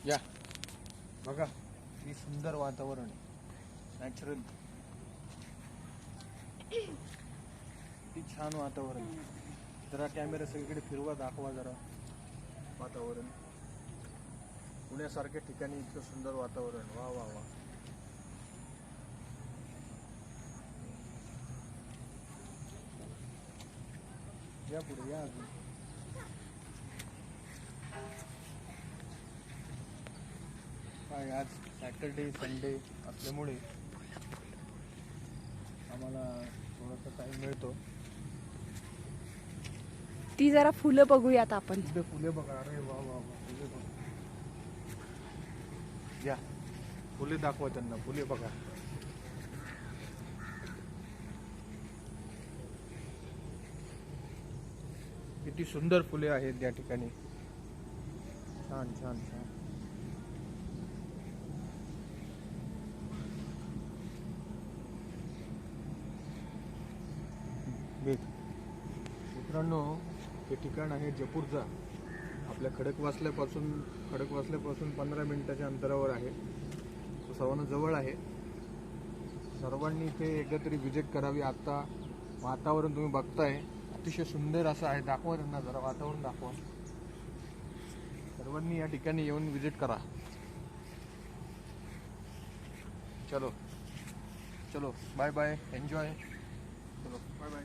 या बघा, किती सुंदर वातावरण, नॅचरल, किती छान वातावरण. जरा कॅमेरा सगळीकडे फिरवा, दाखवा जरा वातावरण. पुण्यासारख्या ठिकाणी इतकं सुंदर वातावरण, वा वा वा. या पुढे या अजून. काय आज सॅटरडे संडे असल्यामुळे आम्हाला थोडासा टाइम मिळतो. ती जरा फुलं बघूयात आपण. इथे फुले बघा, अरे वा वा वा, फुले बघा. या फुले दाखवा त्यांना, फुले बघा. किती सुंदर फुले आहेत या ठिकाणी. छान छान छान. मित्रांनो, हे ठिकाण आहे जपूरचा. आपल्या खडकवासल्यापासून 15 मिनिटाच्या अंतरावर आहे. तो सर्वांना जवळ आहे. सर्वांनी इथे एकदा तरी व्हिजिट करावी. आता वातावरण तुम्ही बघताय, अतिशय सुंदर असं आहे. दाखवा त्यांना जरा वातावरण दाखवा. सर्वांनी या ठिकाणी येऊन व्हिजिट करा. चलो चलो, बाय बाय, एन्जॉय. चलो बाय बाय.